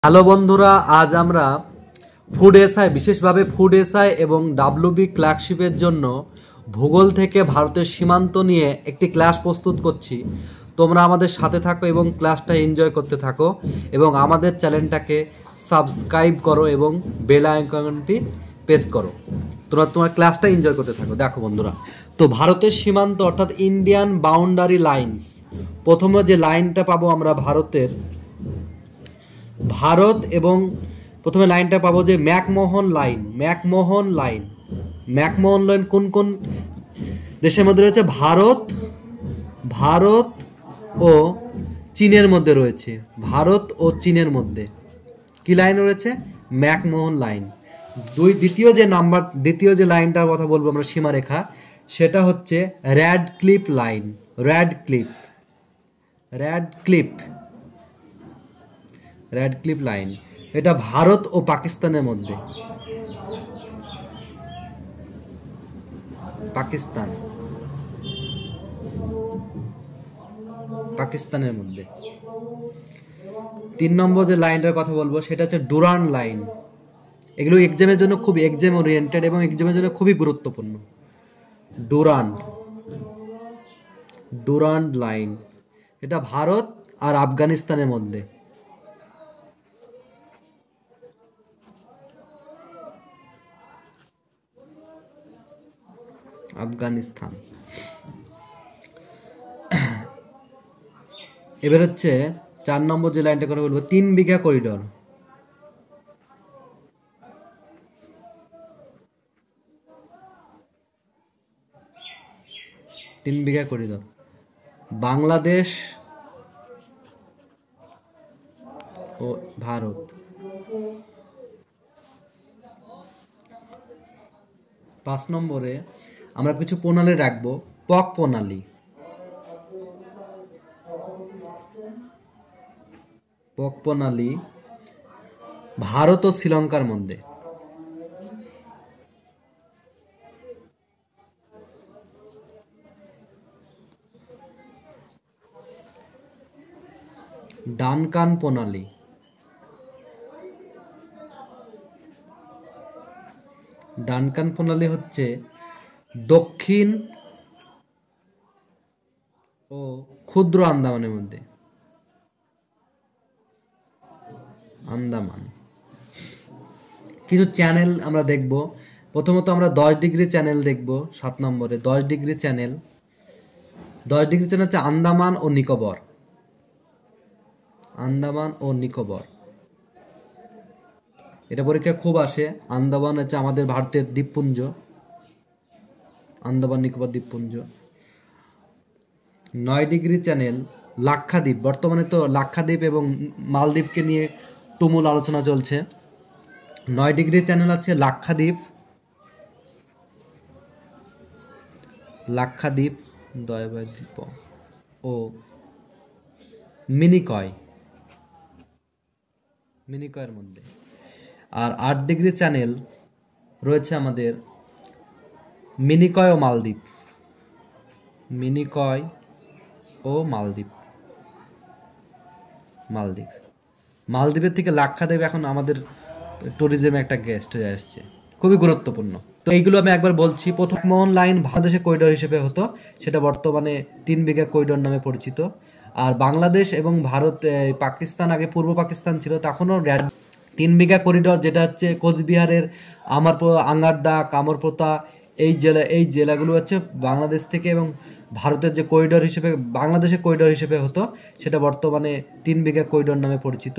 Hello বন্ধুরা, আজ আমরা ফুড এসআই বিশেষভাবে ফুড এসআই এবং ডাব্লিউবি ক্লার্কশিপের জন্য ভূগোল থেকে ভারতের সীমান্ত নিয়ে একটি ক্লাস প্রস্তুত করছি। তোমরা আমাদের সাথে থাকো এবং ক্লাসটা এনজয় করতে থাকো এবং আমাদের চ্যানেলটাকে সাবস্ক্রাইব করো এবং বেল আইকনটি প্রেস করো। তোমরা তোমার ক্লাসটা এনজয় করতে থাকো। দেখো বন্ধুরা, তো ভারতের সীমান্ত অর্থাৎ ইন্ডিয়ান বাউন্ডারি লাইন্স, প্রথমে যে লাইনটা পাবো আমরা ভারত এবং প্রথমে লাইনটা পাবো যে ম্যাকমোহন লাইন কোন কোন দেশের মধ্যে রয়েছে? ভারত ও চীনের মধ্যে রয়েছে। ভারত ও চীনের মধ্যে কি লাইন রয়েছে? McMahon line. দ্বিতীয় যে লাইনটার কথা বলবো আমরা, সীমারেখা, সেটা হচ্ছে র্যাডক্লিফ লাইন। র্যাডক্লিফ লাইন, এটা ভারত ও পাকিস্তানের মধ্যে। পাকিস্তানের মধ্যে। 3 নম্বর যে লাইনটার কথা বলবো সেটা হচ্ছে ডুরান্ড লাইন। এগুলো এক্সামের জন্য খুব এক্সাম ওরিয়েন্টেড এবং এক্সামের জন্য খুবই গুরুত্বপূর্ণ। ডুরান্ড লাইন, এটা ভারত আর আফগানিস্তানের মধ্যে। আফগানিস্তান। এবার হচ্ছে 4 নম্বর যে লাইনটা কথা বলবো, 3 বিঘা করিডোর। বাংলাদেশ ও ভারত। 5 নম্বরে আমরা কিছু প্রণালী রাখবো। পক প্রণালী ভারত ও শ্রীলঙ্কার মধ্যে। ডানকান প্রণালী হচ্ছে দক্ষিণ ও ক্ষুদ্র আন্দামানের মধ্যে। কিছু চ্যানেল আমরা দেখব। প্রথমত আমরা 10 ডিগ্রি চ্যানেল দেখব। 7 নম্বরে 10 ডিগ্রি চ্যানেল হচ্ছে আন্দামান ও নিকোবর। এটা পরীক্ষা খুব আসে। আন্দামান হচ্ছে আমাদের ভারতের দ্বীপপুঞ্জ, আন্দামান নিকোবর দ্বীপপুঞ্জ। 9 ডিগ্রি চ্যানেল লাক্ষাদ্বীপ। বর্তমানে তো লাক্ষাদ্বীপ এবং মালদ্বীপকে নিয়ে তুমুল আলোচনা চলছে। 9 ডিগ্রি চ্যানেল আছে লাক্ষাদ্বীপ দ্বীপ ও মিনিকয়ের মধ্যে। আর 8 ডিগ্রি চ্যানেল রয়েছে আমাদের মিনিকয় ও মালদ্বীপ। মালদ্বীপের থেকে লাক্ষাদ্বীপ এখন আমাদের ট্যুরিজমে একটা গেস্ট হয়ে আসছে, খুবই গুরুত্বপূর্ণ। তো এইগুলো আমি একবার বলছি। প্রথম মোহন লাইন বাংলাদেশের করিডোর হিসেবে হতো, সেটা বর্তমানে 3 বিঘা করিডোর নামে পরিচিত। আর বাংলাদেশ এবং ভারত, পাকিস্তান, আগে পূর্ব পাকিস্তান ছিল, তখনও 3 বিঘা করিডোর, যেটা হচ্ছে কোচবিহারের আঙ্গারদা, কামরপোতা, এই জেলাগুলো হচ্ছে বাংলাদেশ থেকে এবং ভারতের যে করিডোর হিসেবে, বাংলাদেশের করিডোর হিসেবে হতো, সেটা বর্তমানে 3 বিঘা করিডোর নামে পরিচিত।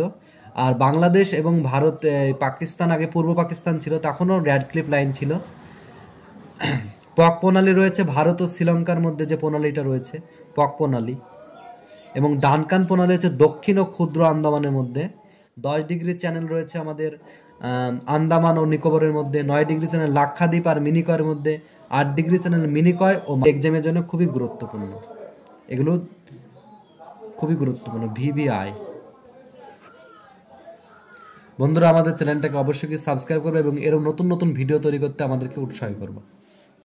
আর বাংলাদেশ এবং ভারত, পাকিস্তান, আগে পূর্ব পাকিস্তান ছিল, তখনও র্যাডক্লিফ লাইন ছিল। পক প্রণালী রয়েছে ভারত ও শ্রীলঙ্কার মধ্যে, যে প্রণালীটা রয়েছে পক প্রণালী। এবং ডানকান প্রণালী হচ্ছে দক্ষিণ ও ক্ষুদ্র আন্দামানের মধ্যে। 10 ডিগ্রি চ্যানেল রয়েছে আমাদের আন্দামান ও নিকোবরের মধ্যে। 9 ডিগ্রি চ্যানেল লাক্ষাদ্বীপ আর মিনিকয়ের মধ্যে। 8 ডিগ্রি চ্যানেল মিনিকয় ও এক্সামের জন্য খুবই গুরুত্বপূর্ণ। এগুলো খুবই গুরুত্বপূর্ণ। VVI। বন্ধুরা, আমাদের চ্যানেলটাকে অবশ্যই সাবস্ক্রাইব করবে এবং এরকম নতুন নতুন ভিডিও তৈরি করতে আমাদেরকে উৎসাহ করবে।